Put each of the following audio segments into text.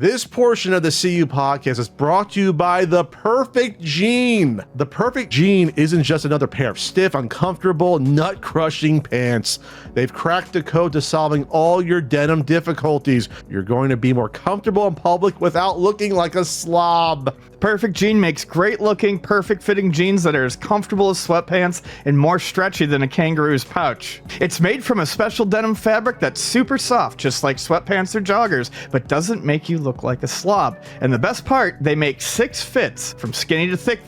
This portion of the CU podcast is brought to you by The Perfect Jean. The Perfect Jean isn't just another pair of stiff, uncomfortable, nut-crushing pants. They've cracked the code to solving all your denim difficulties. You're going to be more comfortable in public without looking like a slob. Perfect Jean makes great-looking, perfect-fitting jeans that are as comfortable as sweatpants and more stretchy than a kangaroo's pouch. It's made from a special denim fabric that's super soft, just like sweatpants or joggers, but doesn't make you look like a slob. And the best part, they make 6 fits, from skinny to thick,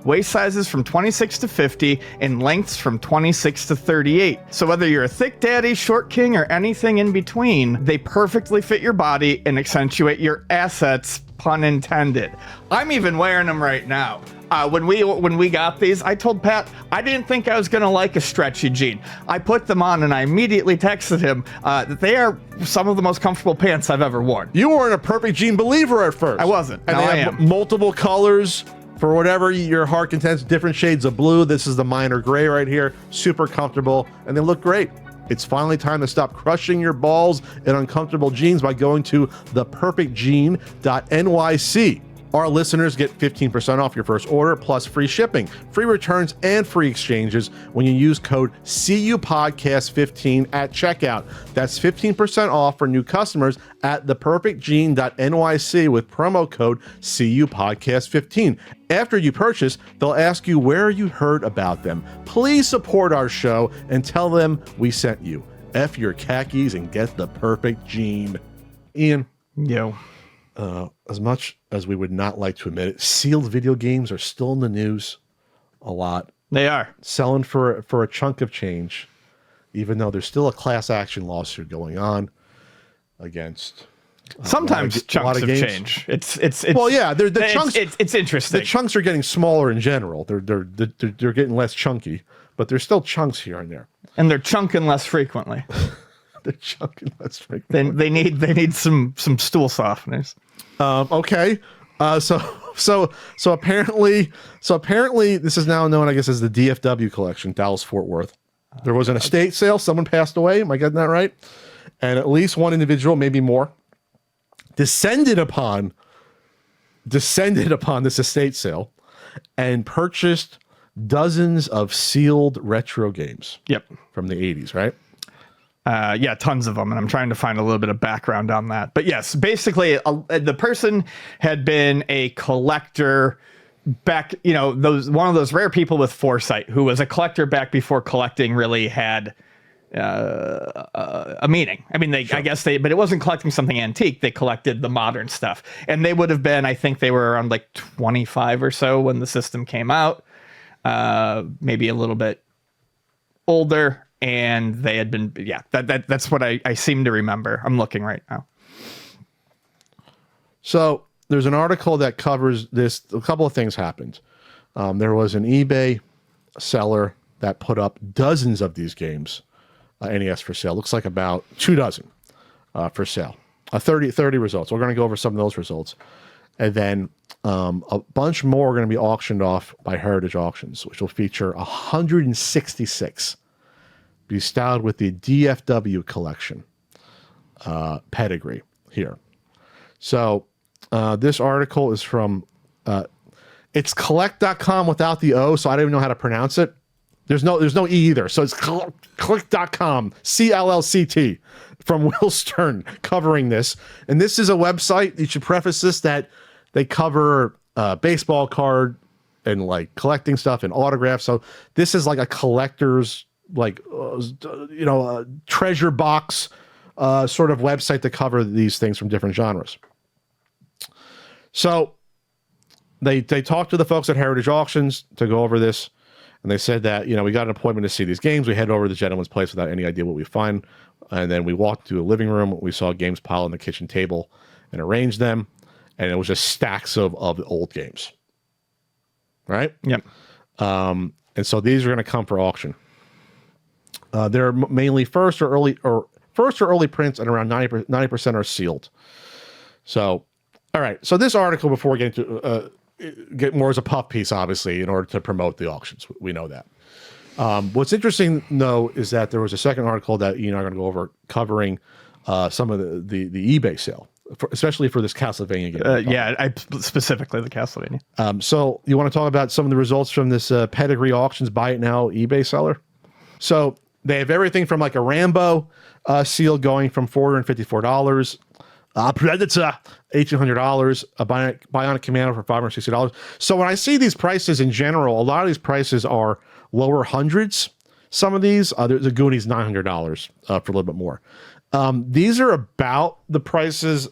waist sizes from 26 to 50, and lengths from 26 to 38. So whether you're a thick daddy, short king, or anything in between, they perfectly fit your body and accentuate your assets, pun intended. I'm even wearing them right now. When we got these, I told Pat I didn't think I was gonna like a stretchy jean. I put them on and I immediately texted him that they are some of the most comfortable pants I've ever worn. You weren't a Perfect Jean believer at first. I wasn't. And now they I have am. multiple colors for whatever your heart contents, different shades of blue. This is the minor gray right here. Super comfortable, and they look great. It's finally time to stop crushing your balls in uncomfortable jeans by going to theperfectjean.nyc. Our listeners get 15% off your first order, plus free shipping, free returns, and free exchanges when you use code CUPodcast15 at checkout. That's 15% off for new customers at theperfectjean.nyc with promo code CUPodcast15. After you purchase, they'll ask you where you heard about them. Please support our show and tell them we sent you. F your khakis and get the perfect jean. Ian. Yo. As much as we would not like to admit it, sealed video games are still in the news a lot. They are. Selling for a chunk of change, even though there's still a class action lawsuit going on against sometimes chunks of games. Change. It's well, yeah, the chunks. It's interesting. The chunks are getting smaller in general. They're getting less chunky, but there's still chunks here and there. And they're chunking less frequently. They're chunking less frequently. They need some stool softeners. Okay. So apparently this is now known, I guess, as the DFW collection, Dallas Fort Worth. There was an estate sale. Someone passed away. Am I getting that right? And at least one individual, maybe more, descended upon this estate sale and purchased dozens of sealed retro games. Yep. From the 80s, right? Yeah, tons of them, and I'm trying to find a little bit of background on that. But yes, basically, the person had been a collector back, one of those rare people with foresight who was a collector back before collecting really had a meaning. I mean, I guess but it wasn't collecting something antique. They collected the modern stuff, and they would have been, I think they were around like 25 or so when the system came out, maybe a little bit older. And they had been, that's what I seem to remember. I'm looking right now. So there's an article that covers this. A couple of things happened. There was an eBay seller that put up dozens of these games, NES for sale. Looks like about 2 dozen for sale. 30 results. We're going to go over some of those results. And then a bunch more are going to be auctioned off by Heritage Auctions, which will feature 166. Be styled with the DFW collection pedigree here. So this article is from it's collect.com without the O, so I don't even know how to pronounce it. There's no E either. So it's collect.com, CLLCT, from Will Stern covering this. And this is a website, you should preface this, that they cover baseball card and like collecting stuff and autographs. So this is like a collector's treasure box sort of website to cover these things from different genres. So they talked to the folks at Heritage Auctions to go over this, and they said that, we got an appointment to see these games. We head over to the gentleman's place without any idea what we find, and then we walked to a living room. We saw games piled on the kitchen table and arranged them, and it was just stacks of old games. Right? Yep. And so these are going to come for auction. They're mainly first or early prints, and around 90% are sealed. So, all right. So this article, before we get into get more as a puff piece, obviously, in order to promote the auctions, we know that. What's interesting, though, is that there was a second article that Ian and I are going to go over covering some of the eBay sale. especially for this Castlevania game. Yeah, specifically the Castlevania. So you want to talk about some of the results from this Pedigree Auctions Buy It Now eBay seller? So they have everything from like a Rambo seal going from $454, Predator $1,800, a Bionic Commando for $560. So when I see these prices in general, a lot of these prices are lower hundreds. Some of these, the Goonies $900 for a little bit more. These are about the prices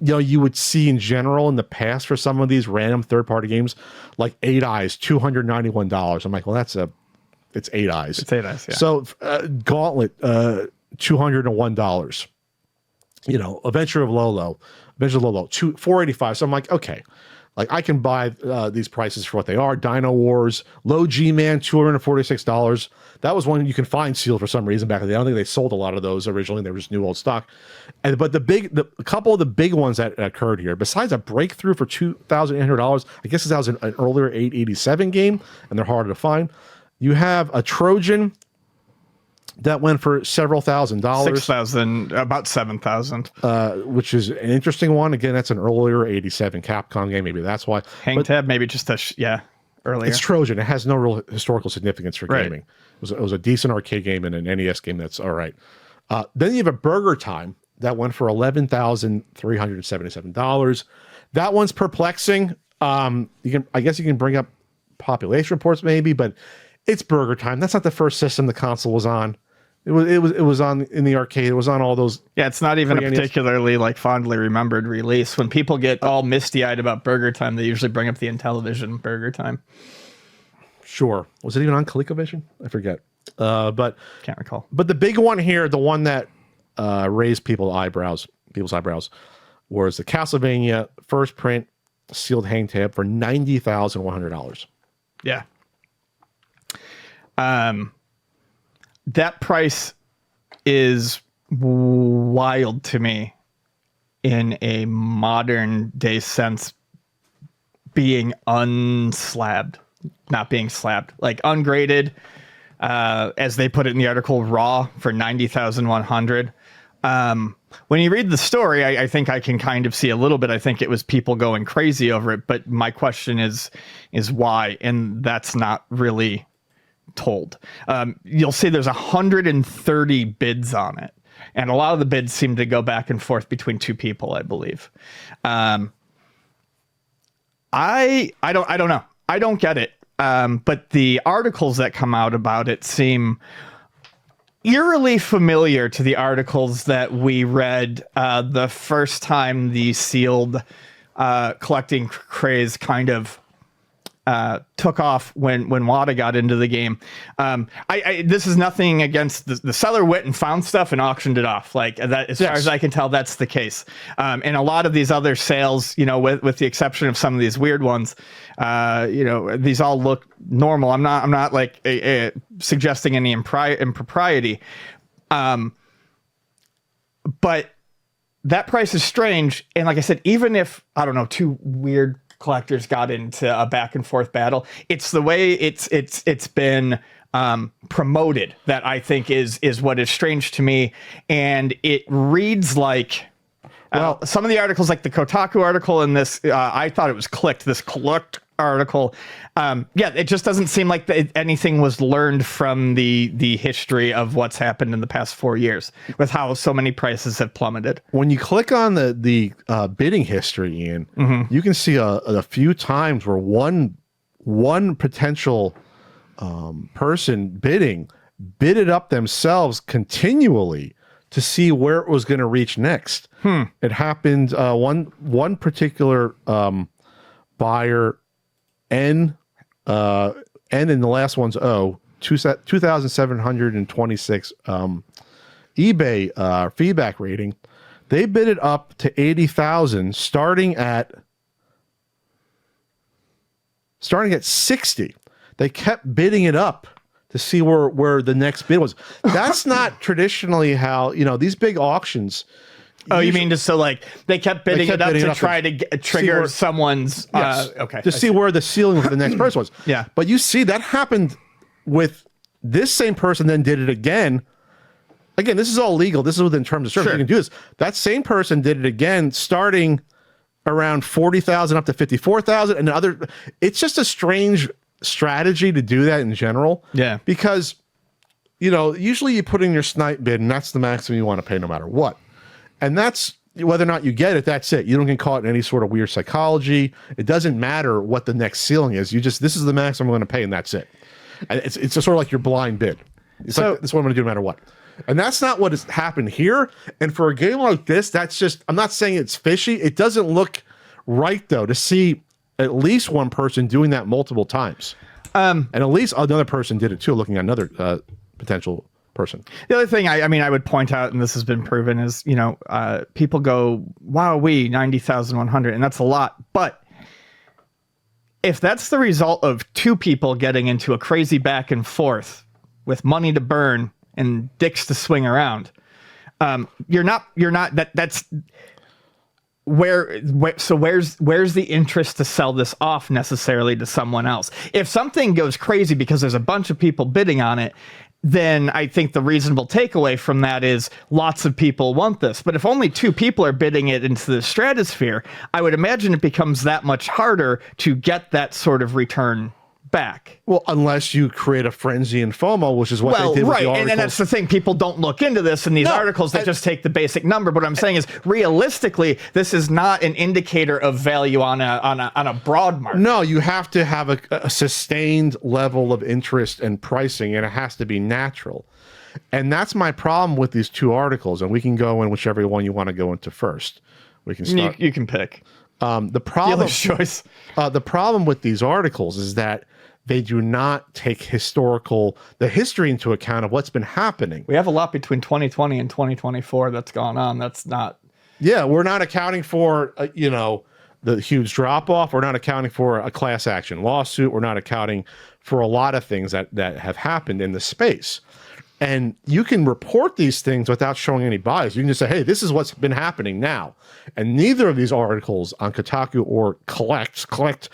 you would see in general in the past for some of these random third-party games, like 8 Eyes, $291. I'm like, well, it's 8 Eyes. It's 8 Eyes, yeah. So Gauntlet, $201. Adventure of Lolo, $485. So I'm like, okay, like I can buy these prices for what they are. Dino Wars, Low G-Man, $246. That was one you can find sealed for some reason back in the day. I don't think they sold a lot of those originally. They were just new old stock. But a couple of the big ones that occurred here, besides a breakthrough for $2,800, I guess that was an earlier 887 game, and they're harder to find. You have a Trojan that went for several $1,000s. 6,000, about 7,000. Which is an interesting one. Again, that's an earlier 87 Capcom game. Maybe that's why. Hang Tab, maybe just earlier. It's Trojan. It has no real historical significance for gaming. It was a decent arcade game and an NES game that's all right. Then you have a Burger Time that went for $11,377. That one's perplexing. I guess you can bring up population reports maybe, but it's Burger Time. That's not the first system the console was on. It was on in the arcade. It was on all those. Yeah, it's not even a particularly fondly remembered release. When people get all misty-eyed about Burger Time, they usually bring up the Intellivision Burger Time. Sure. Was it even on ColecoVision? I forget. But can't recall. But the big one here, the one that raised people's eyebrows, was the Castlevania first print sealed hang tab for $90,100. Yeah. That price is wild to me in a modern day sense, being unslabbed, not being slabbed, like ungraded, as they put it in the article, raw for $90,100. When you read the story, I think I can kind of see a little bit. I think it was people going crazy over it, but my question is why? And that's not really told. You'll see there's 130 bids on it, and a lot of the bids seem to go back and forth between two people, I believe. I don't know. I don't get it. But the articles that come out about it seem eerily familiar to the articles that we read the first time the sealed collecting craze kind of took off when WADA got into the game. This is nothing against the seller went and found stuff and auctioned it off. Like that, as far as I can tell, that's the case. And a lot of these other sales, with the exception of some of these weird ones, these all look normal. I'm not like suggesting any impropriety. But that price is strange. And like I said, even if, I don't know, two weird collectors got into a back and forth battle, it's the way it's been promoted that I think is what is strange to me. And it reads like, some of the articles, like the Kotaku article and this, I thought it was this Clicked article. It just doesn't seem like anything was learned from the history of what's happened in the past 4 years with how so many prices have plummeted. When you click on the bidding history, Ian, you can see a few times where one potential person bid it up themselves continually to see where it was going to reach next. It happened one particular buyer, N and the last one's 2,726 eBay feedback rating. They bid it up to 80,000, starting at 60. They kept bidding it up to see where the next bid was. That's not traditionally how, these big auctions. Oh, you mean just so like they kept bidding it up to try to trigger someone's to see where the ceiling for the next person was. Yeah. But you see that happened with this same person, then did it again again, this is all legal. This is within terms of service. Sure. You can do this. That same person did it again, starting around 40,000 up to 54,000, and other. It's just a strange strategy to do that in general. Yeah. Because, you know, usually you put in your snipe bid, and that's the maximum you want to pay no matter what. And that's whether or not you get it. That's it. You don't get caught in any sort of weird psychology. It doesn't matter what the next ceiling is. You just, this is the maximum I'm going to pay, and that's it. And it's just sort of like your blind bid. It's like, this is what I'm going to do no matter what. And that's not what has happened here. And for a game like this, that's just, I'm not saying it's fishy. It doesn't look right, though, to see at least one person doing that multiple times. And at least another person did it too, looking at another potential person. The other thing I mean, I would point out, and this has been proven, is, you know, people go, wow, 90,100, and that's a lot. But if that's the result of two people getting into a crazy back and forth with money to burn and dicks to swing around, that's so where's the interest to sell this off necessarily to someone else? If something goes crazy because there's a bunch of people bidding on it, then I think the reasonable takeaway from that is lots of people want this. But if only two people are bidding it into the stratosphere, I would imagine it becomes that much harder to get that sort of return back. Well, unless you create a frenzy and FOMO, which is what they did with the articles. And that's the thing. People don't look into this in these articles. They just take the basic number. But what I'm saying is, realistically, this is not an indicator of value on a broad market. No, you have to have a sustained level of interest and pricing, and it has to be natural. And that's my problem with these two articles. And we can go in whichever one you want to go into first. We can start. You can pick. The problem choice. The problem with these articles is that they do not take the history into account of what's been happening. We have a lot between 2020 and 2024 that's gone on. That's not. Yeah, we're not accounting for, the huge drop off. We're not accounting for a class action lawsuit. We're not accounting for a lot of things that have happened in the space. And you can report these things without showing any bias. You can just say, hey, this is what's been happening now. And neither of these articles on Kotaku or Collect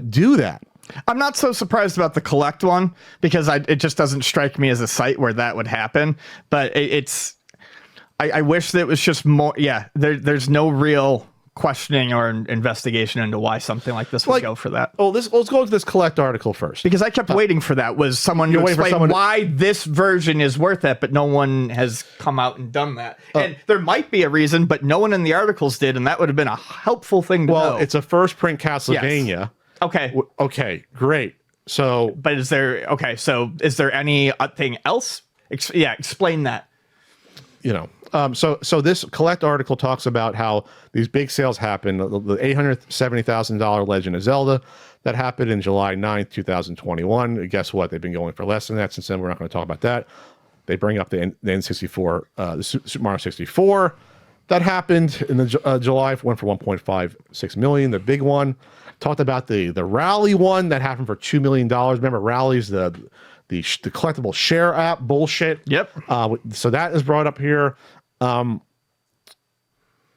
do that. I'm not so surprised about the Collect one, because it just doesn't strike me as a site where that would happen. But I wish that it was just more. Yeah, there's no real questioning or investigation into why something like this would go for that. Oh, let's go to this Collect article first. Because I kept waiting for that. Was someone to explain why this version is worth it, but no one has come out and done that. And there might be a reason, but no one in the articles did, and that would have been a helpful thing to know. Well, it's a first print Castlevania. Yes. Okay. Okay, great. So, but is there anything else? Explain that. So this Collect article talks about how these big sales happen. The $870,000 Legend of Zelda that happened in July 9th, 2021. And guess what? They've been going for less than that since then. We're not going to talk about that. They bring up the N64, the Super Mario 64. That happened in the July, went for 1.56 million. The big one. Talked about the Rally one that happened for $2 million. Remember, Rally's the collectible share app bullshit. Yep. So that is brought up here.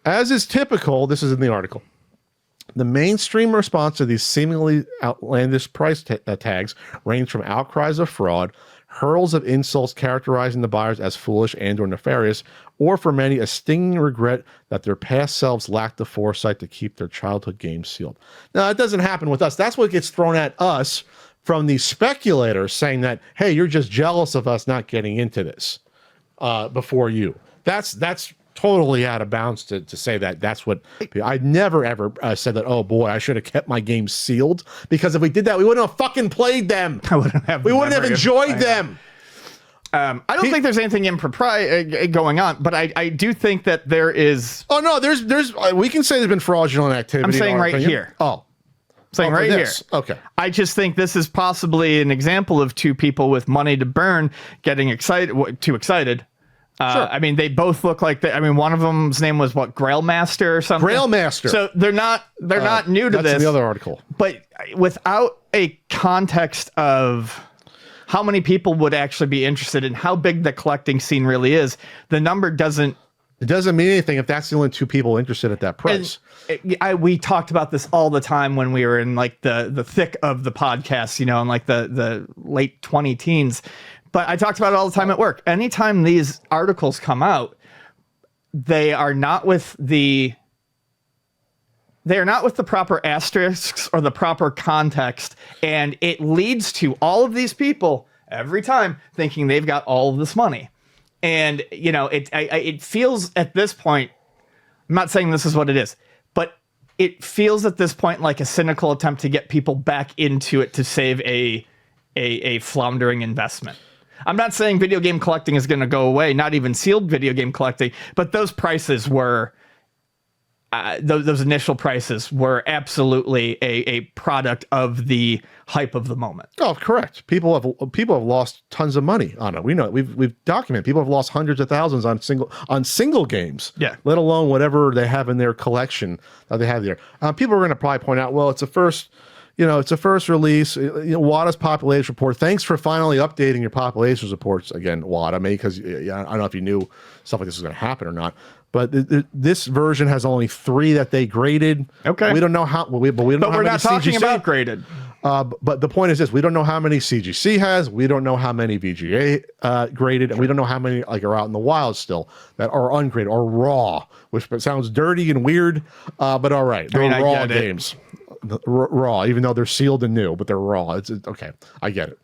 As is typical, this is in the article. The mainstream response to these seemingly outlandish price tags range from outcries of fraud, hurls of insults characterizing the buyers as foolish and or nefarious, or for many, a stinging regret that their past selves lacked the foresight to keep their childhood games sealed. Now, it doesn't happen with us. That's what gets thrown at us from these speculators saying that, hey, you're just jealous of us not getting into this before you. That's totally out of bounds to say that. That's what I never ever said that. Oh boy, I should have kept my games sealed, because if we did that, we wouldn't have fucking played them. We wouldn't have enjoyed them. I don't think there's anything impropriety going on, but I do think that there is. Oh no, there's we can say there's been fraudulent activity. I'm saying right here. Saying right here. Okay. I just think this is possibly an example of two people with money to burn getting too excited. Sure. I mean, they both look like one of them's name was Grailmaster or something. Grailmaster. So they're not new to this. That's the other article. But without a context of how many people would actually be interested in how big the collecting scene really is, the number doesn't. It doesn't mean anything if that's the only two people interested at that price. We talked about this all the time when we were in the thick of the podcast, in the late 20 teens. But I talked about it all the time at work. Anytime these articles come out, they are not with the proper asterisks or the proper context, and it leads to all of these people every time thinking they've got all of this money. And it feels at this point, I'm not saying this is what it is, but it feels at this point like a cynical attempt to get people back into it to save a floundering investment. I'm not saying video game collecting is going to go away, not even sealed video game collecting, but those prices were, those initial prices were absolutely a product of the hype of the moment. Oh, correct. People have lost tons of money on it. We know we've documented people have lost hundreds of thousands on single games. Yeah. Let alone whatever they have in their collection that they have there. People are going to probably point out, well, it's a first release. WADA's population report. Thanks for finally updating your population reports again, WADA. Maybe because I don't know if you knew stuff like this was going to happen or not. But this version has only 3 that they graded. Okay. We don't know how. But we don't know how many. But we're not talking about graded. But the point is this: we don't know how many CGC has. We don't know how many VGA graded, and we don't know how many are out in the wild still that are ungraded or raw, which sounds dirty and weird. But all right, they're raw games. Raw, even though they're sealed and new, but they're raw. It's okay. I get it.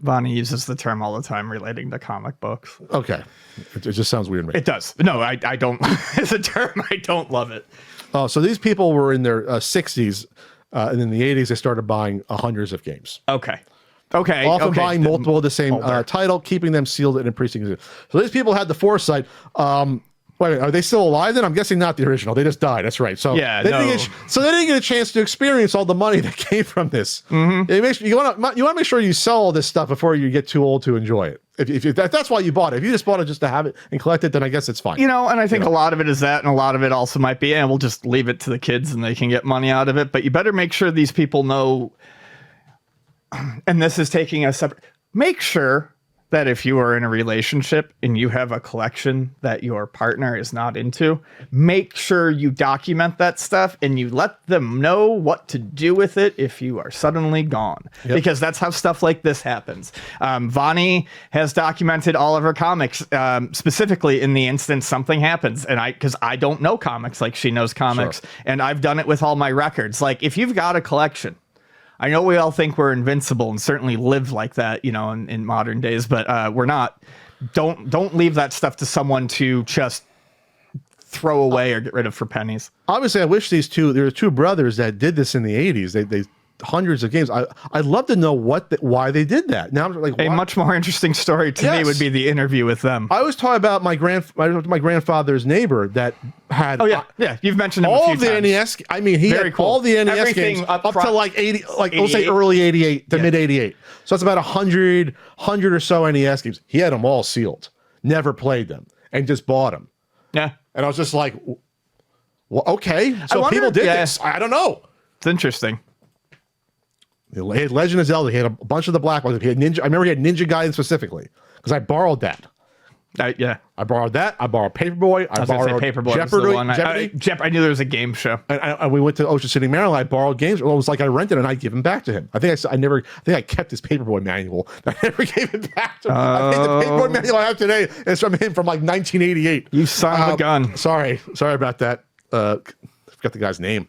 Bonnie uses the term all the time relating to comic books. Okay. It just sounds weird to me. It does. No, I don't. It's a term. I don't love it. So these people were in their 60s, and in the 80s, they started buying hundreds of games. Okay. Often buying multiple of the same title, keeping them sealed and increasing. So these people had the foresight. Wait, are they still alive then? I'm guessing not the original. They just died. That's right. So yeah, they didn't get a chance to experience all the money that came from this. Mm-hmm. You want to make sure you sell all this stuff before you get too old to enjoy it. If that's why you bought it. If you just bought it just to have it and collect it, then I guess it's fine. And I think a lot of it is that, and a lot of it also might be, and we'll just leave it to the kids and they can get money out of it. But you better make sure these people know, and this is taking a separate, make sure that if you are in a relationship and you have a collection that your partner is not into, make sure you document that stuff and you let them know what to do with it if you are suddenly gone. Yep. Because that's how stuff like this happens. Vani has documented all of her comics, specifically in the instance something happens, and because I don't know comics like she knows comics, sure. And I've done it with all my records. Like, if you've got a collection, I know we all think we're invincible and certainly live like that, in modern days, but we're not. Don't leave that stuff to someone to just throw away or get rid of for pennies. Obviously, I wish there were 2 brothers that did this in the 80s. They hundreds of games. I'd love to know why they did that. Now, I'm like, a much more interesting story to me would be the interview with them. I was talking about my grandfather's neighbor that had. Oh yeah, you've mentioned him all a few the times. NES. I mean, he had all the NES games up to like 80, like let's say early 88 to mid 88. So that's about 100 or so NES games. He had them all sealed, never played them, and just bought them. Yeah, and I was just like, well, okay, so people did this. I don't know. It's interesting. He had Legend of Zelda. He had a bunch of the black ones. He had Ninja. I remember he had Ninja Gaiden specifically because I borrowed that. I borrowed that. I borrowed Paperboy. I borrowed Paperboy. Jeopardy. I knew there was a game show. And we went to Ocean City, Maryland. I borrowed games. Well, it was like I rented and I give them back to him. I think I kept his Paperboy manual. I never gave it back to him. I think the Paperboy manual I have today is from him from like 1988. You son of a gun. Sorry about that. I forgot the guy's name.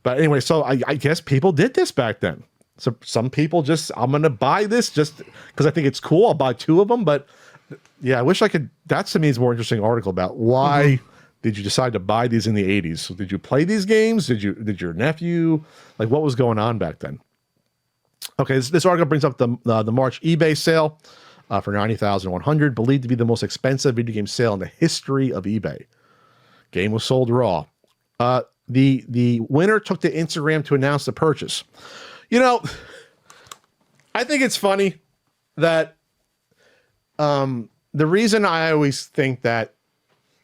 But anyway, so I guess people did this back then. So some people I'm going to buy this just because I think it's cool. I'll buy 2 of them. But yeah, I wish I could. That to me is a more interesting article about why did you decide to buy these in the 80s? So did you play these games? Did your nephew? Like, what was going on back then? Okay, this article brings up the March eBay sale for $90,100, believed to be the most expensive video game sale in the history of eBay. Game was sold raw. The winner took to Instagram to announce the purchase. I think it's funny that the reason I always think that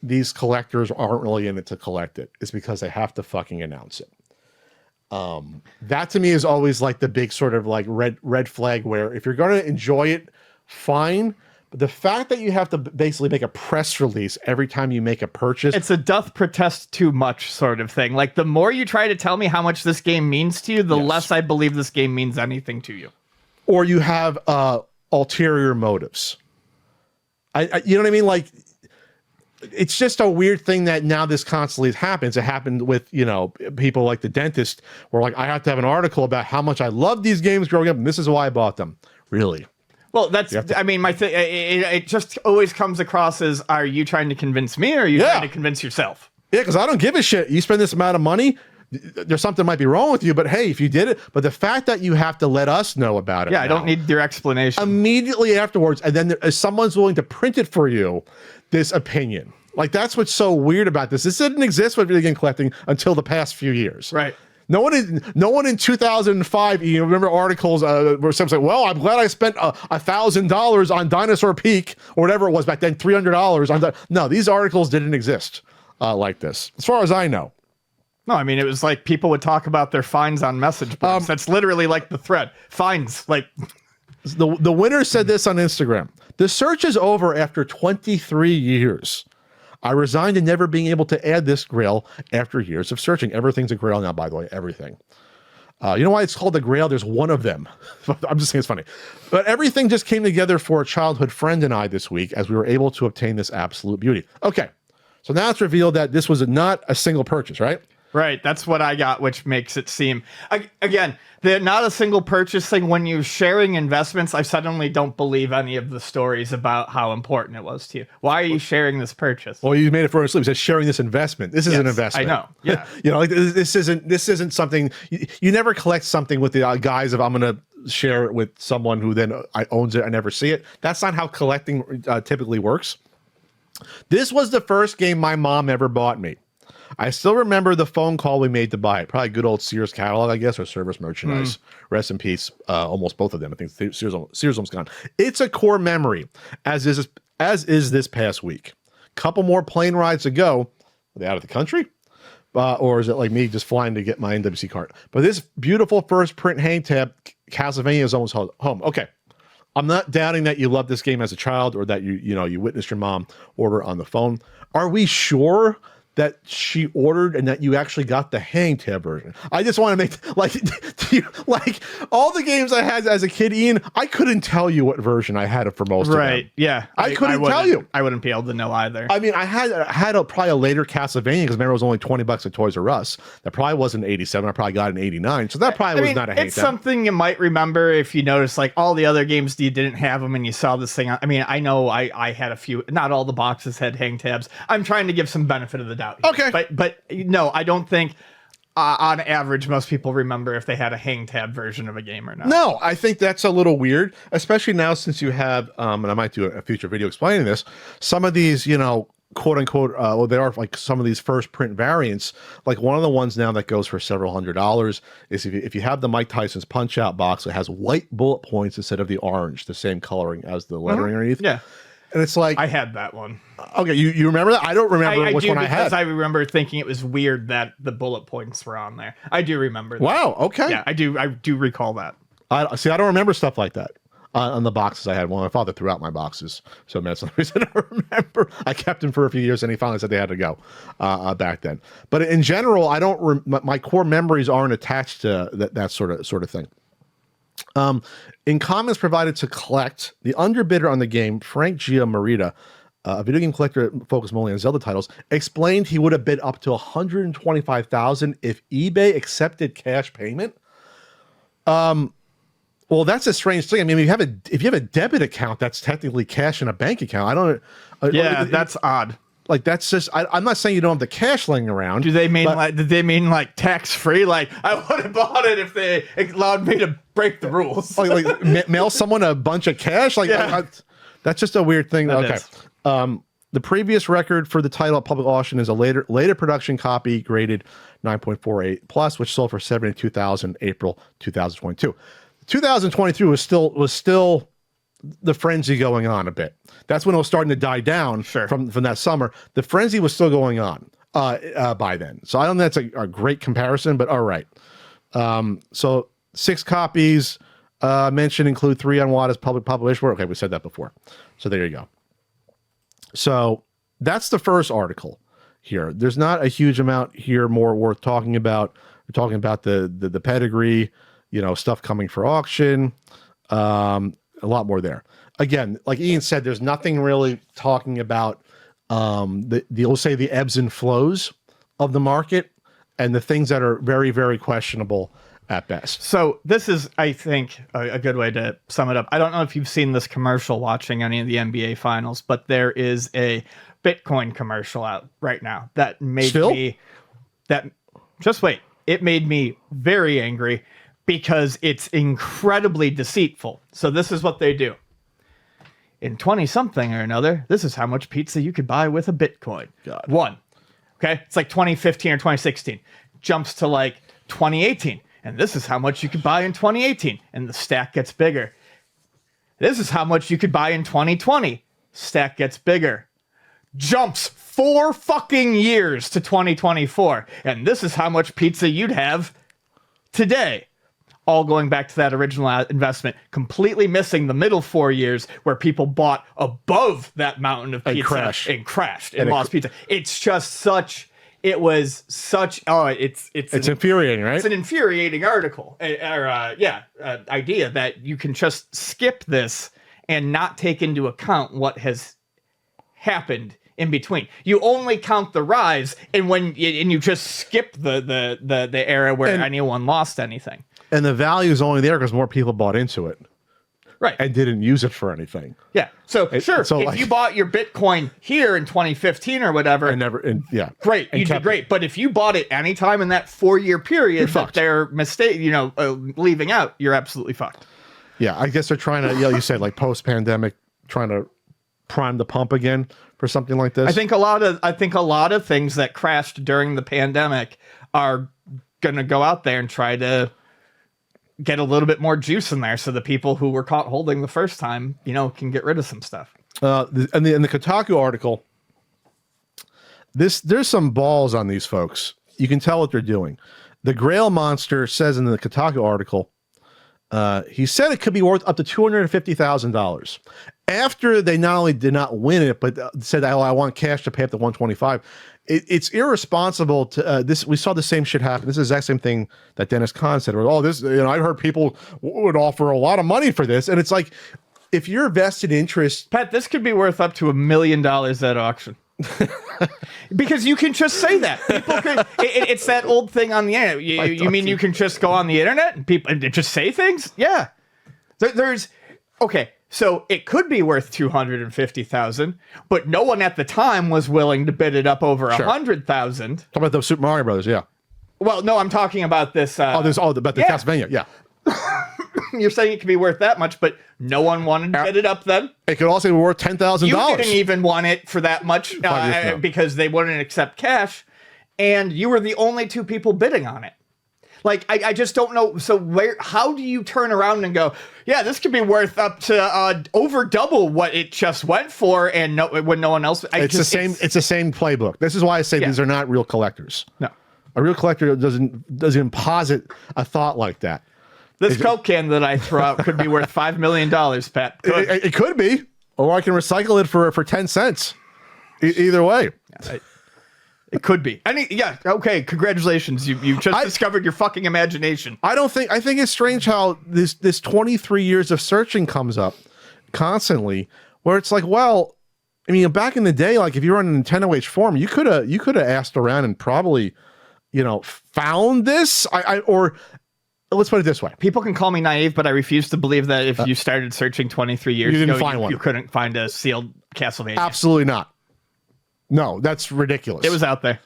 these collectors aren't really in it to collect it is because they have to fucking announce it. That to me is always like the big sort of like red flag where if you're going to enjoy it, fine. But the fact that you have to basically make a press release every time you make a purchase. It's a doth protest too much sort of thing. Like, the more you try to tell me how much this game means to you, the less I believe this game means anything to you. or you have ulterior motives. You know what I mean? Like, it's just a weird thing that now this constantly happens. It happened with, people like the dentist, where like, I have to have an article about how much I love these games growing up, and this is why I bought them. Really? Well, I mean, my thing, it just always comes across as, are you trying to convince me, or are you trying to convince yourself? Yeah, because I don't give a shit. You spend this amount of money, there's something might be wrong with you, but hey, if you did it, but the fact that you have to let us know about it. Yeah, I don't need your explanation. Immediately afterwards, and then someone's willing to print it for you, this opinion. Like, that's what's so weird about this. This didn't exist with video game collecting until the past few years. Right. No one in 2005, you remember articles where someone's like, well, I'm glad I spent $1,000 on Dinosaur Peak, or whatever it was back then, $300 on No, these articles didn't exist like this, as far as I know. No, I mean, it was like people would talk about their fines on message boards. That's literally like the thread. Fines, like... The winner said this on Instagram. The search is over after 23 years. I resigned to never being able to add this grail after years of searching. Everything's a grail now, by the way, everything. You know why it's called a grail? There's one of them. I'm just saying it's funny. But everything just came together for a childhood friend and I this week as we were able to obtain this absolute beauty. Okay, so now it's revealed that this was not a single purchase, right? Right, that's what I got, which makes it seem... Again, they're not a single purchase thing. When you're sharing investments, I suddenly don't believe any of the stories about how important it was to you. Why are you sharing this purchase? Well, you made it for a sleep. It says sharing this investment. This is an investment. I know, yeah. Like this isn't something... You never collect something with the guise of, I'm going to share it with someone who then owns it. I never see it. That's not how collecting typically works. This was the first game my mom ever bought me. I still remember the phone call we made to buy it. Probably good old Sears catalog, I guess, or Service Merchandise. Rest in peace. Almost both of them. I think Sears almost gone. It's a core memory, as is this past week. Couple more plane rides to go. Are they out of the country? Or is it like me just flying to get my NWC card? But this beautiful first print hang tab, Castlevania, is almost home. Okay. I'm not doubting that you loved this game as a child, or that you witnessed your mom order on the phone. Are we sure that she ordered and that you actually got the hang tab version? I just want to make like all the games I had as a kid, Ian, I couldn't tell you what version I had for most of them. Right. Yeah. I couldn't tell you. I wouldn't be able to know either. I mean, I had probably a later Castlevania, because remember it was only $20 at Toys R Us. That probably wasn't 87. I probably got an 89. So that probably was not a hang tab. It's something you might remember if you notice, like all the other games you didn't have them and you saw this thing. I mean, I know I had a few, not all the boxes had hang tabs. I'm trying to give some benefit of the doubt here. Okay. But no, I don't think on average most people remember if they had a hang tab version of a game or not. No, I think that's a little weird, especially now since you have, and I might do a future video explaining this, some of these, quote unquote, they are like some of these first print variants. Like one of the ones now that goes for several $100s is if you have the Mike Tyson's Punch Out box, it has white bullet points instead of the orange, the same coloring as the lettering underneath. Yeah. And it's like, I had that one. Okay, you remember that? I don't remember which one I had. I remember thinking it was weird that the bullet points were on there. I do remember that. Wow, okay. Yeah, I do recall that. I don't remember stuff like that on the boxes I had. Well, my father threw out my boxes, so that's the reason I remember. I kept them for a few years, and he finally said they had to go back then. But in general, I don't. My core memories aren't attached to that sort of thing. In comments provided to collect, the underbidder on the game, Frank Giamarita, a video game collector focused mainly on Zelda titles, explained he would have bid up to $125,000 if eBay accepted cash payment. Well, that's a strange thing. I mean, if you have a debit account, that's technically cash in a bank account. I don't. That's odd. Like that's just. I'm not saying you don't have the cash laying around. Did they mean like tax free? Like I would have bought it if they allowed me to break the rules. like mail someone a bunch of cash. Like that's just a weird thing. That okay. The previous record for the title at public auction is a later production copy graded 9.48 plus, which sold for $72,000 April 2022. 2023 was still the frenzy going on a bit. That's when it was starting to die down from that summer. The frenzy was still going on by then. So I don't know if that's a great comparison, but all right. So 6 copies mentioned include 3 on Wada's public publication. Okay, we said that before. So there you go. So that's the first article here. There's not a huge amount here more worth talking about. We're talking about the pedigree, stuff coming for auction. A lot more there. Again, like Ian said, there's nothing really talking about we'll say the ebbs and flows of the market and the things that are very, very questionable at best. So this is, I think, a good way to sum it up. I don't know if you've seen this commercial watching any of the NBA finals, but there is a Bitcoin commercial out right now that made just wait. It made me very angry because it's incredibly deceitful. So this is what they do. In 20-something or another, this is how much pizza you could buy with a Bitcoin. God. One. Okay? It's like 2015 or 2016. Jumps to like 2018. And this is how much you could buy in 2018. And the stack gets bigger. This is how much you could buy in 2020. Stack gets bigger. Jumps 4 fucking years to 2024. And this is how much pizza you'd have today. All going back to that original investment, completely missing the middle 4 years where people bought above that mountain of pizza and crashed and lost pizza. It's just such, it was such, it's infuriating, right? It's an infuriating article idea that you can just skip this and not take into account what has happened in between. You only count the rise and you just skip the era where anyone lost anything. And the value is only there because more people bought into it. Right. And didn't use it for anything. Yeah. So if you bought your Bitcoin here in 2015 or whatever. Great. You did great. But if you bought it anytime in that 4-year period that they're leaving out, you're absolutely fucked. Yeah. I guess they're trying to, you said like post-pandemic, trying to prime the pump again for something like this. I think a lot of things that crashed during the pandemic are going to go out there and try to get a little bit more juice in there so the people who were caught holding the first time, can get rid of some stuff. In the Kotaku article, there's some balls on these folks. You can tell what they're doing. The Grail Monster says in the Kotaku article, he said it could be worth up to $250,000. After they not only did not win it, but said, I want cash to pay up to $125,000. It's irresponsible to this. We saw the same shit happen. This is the exact same thing that Dennis Kahn said. I heard people would offer a lot of money for this. And it's like, if you're vested interest, Pat, this could be worth up to $1 million at auction. Because you can just say that. People can, it's that old thing on the internet. You mean you can just go on the internet and people and just say things? Yeah. Okay. So it could be worth $250,000, but no one at the time was willing to bid it up over $100,000. Talk about the Super Mario Brothers, yeah. Well, no, I'm talking about this. About the Castlevania, yeah. You're saying it could be worth that much, but no one wanted to bid it up then. It could also be worth $10,000. You didn't even want it for that much because they wouldn't accept cash, and you were the only 2 people bidding on it. Like, I just don't know. So how do you turn around and go, yeah, this could be worth up to over double what it just went for, and when no one else. It's the same playbook. This is why I say these are not real collectors. No, a real collector doesn't posit a thought like that. This Coke can that I throw out could be worth $5 million, Pat. It could be, or I can recycle it for 10 cents. Either way. It could be. Okay, congratulations. You just discovered your fucking imagination. I think it's strange how this 23 years of searching comes up constantly, where it's like, well, I mean, back in the day, like if you were on a Nintendo Age forum, you could have asked around and probably, found this. Or let's put it this way. People can call me naive, but I refuse to believe that if you started searching 23 years ago, one. You couldn't find a sealed Castlevania. Absolutely not. No, that's ridiculous. It was out there.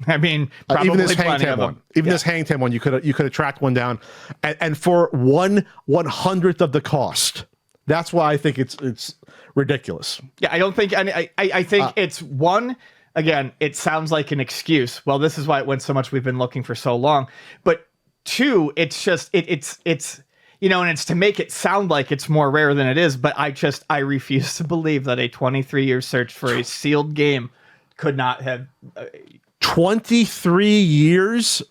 I mean, probably even this Hang Ten one. This Hang Ten one, you could have tracked one down, and for 1/100th of the cost. That's why I think it's ridiculous. Yeah, I don't think. I think it's one. Again, it sounds like an excuse. Well, this is why it went so much. We've been looking for so long. But 2, it's just it's and it's to make it sound like it's more rare than it is, but I refuse to believe that a 23-year search for a sealed game could not have... 23 years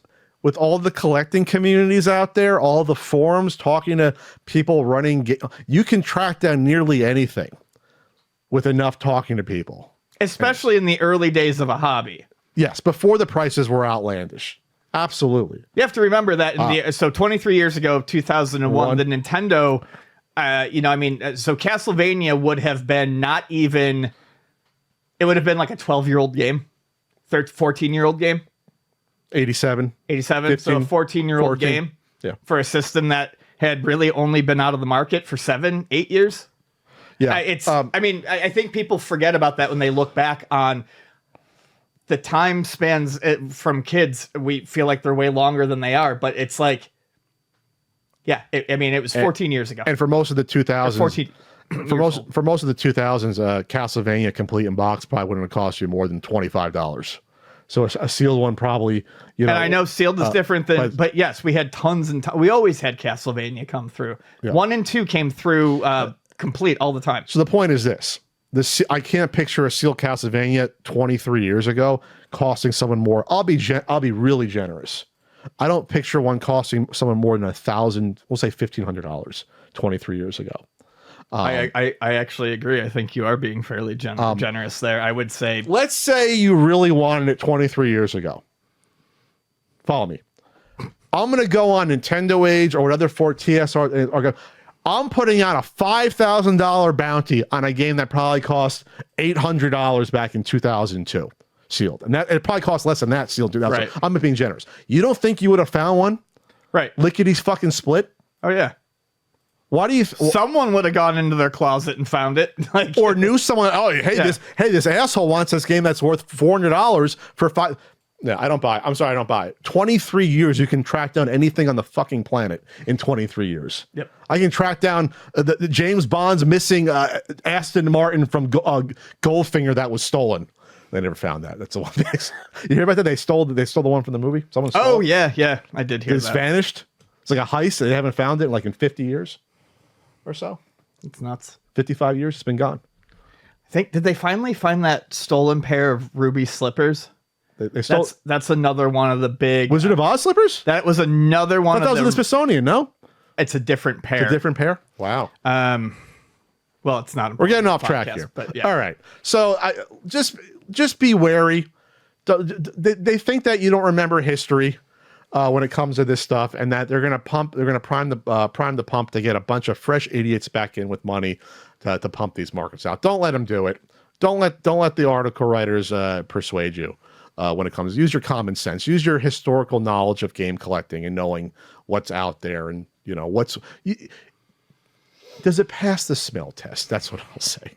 with all the collecting communities out there, all the forums, talking to people running... You can track down nearly anything with enough talking to people. Especially in the early days of a hobby. Yes, before the prices were outlandish. Absolutely. You have to remember that so 23 years ago, 2001, the Nintendo So Castlevania would have been not even. It would have been like a 12-year-old game, 14-year-old game. 87. 87. So a 14-year-old 14. game Yeah. for a system that had really only been out of the market for 7-8 years. Yeah. I think people forget about that when they look back on the time spans from kids. We feel like they're way longer than they are, but it's like, yeah, it was 14 years ago. And for most of the 2000s, 14. For most of the 2000s, Castlevania complete in box probably wouldn't have cost you more than $25. So a sealed one probably, And I know sealed is different than, but yes, we had tons and we always had Castlevania come through. Yeah. 1 and 2 came through complete all the time. So the point is this: I can't picture a sealed Castlevania 23 years ago costing someone more. I'll be really generous. I don't picture one costing someone more than $1,000. We'll say $1,500 23 years ago. I actually agree. I think you are being fairly generous there. I would say, let's say you really wanted it 23 years ago. Follow me. I'm going to go on Nintendo Age or whatever for TSR. I'm putting out a $5,000 bounty on a game that probably cost $800 back in 2002 sealed. And that it probably cost less than that sealed. Right. So I'm being generous. You don't think you would have found one? Right. Lickety fucking split? Oh, yeah. Why do you? Someone would have gone into their closet and found it, or knew someone. Oh, this asshole wants this game that's worth $400 for $5. Yeah, I don't buy it. I'm sorry, I don't buy it. 23 years, you can track down anything on the fucking planet in 23 years. Yep. I can track down the James Bond's missing Aston Martin from Goldfinger that was stolen. They never found that. That's the one thing. You hear about that? They stole the one from the movie. Someone stole it. Yeah, I did hear that. It's vanished. It's like a heist. They haven't found it in in 50 years. Or so. It's nuts. 55 years, it's been gone. Did they finally find that stolen pair of ruby slippers? They stole. That's another one of the big Wizard of Oz slippers? That was another one. I thought that was in the Smithsonian, no? It's a different pair. It's a different pair? Wow. Well, it's not. We're getting off track here. But yeah. All right. So just be wary. They think that you don't remember history. When it comes to this stuff, and that they're going to prime the pump to get a bunch of fresh idiots back in with money to pump these markets out. Don't let them do it. Don't let the article writers persuade you when it comes. Use your common sense. Use your historical knowledge of game collecting and knowing what's out there, and does it pass the smell test? That's what I'll say.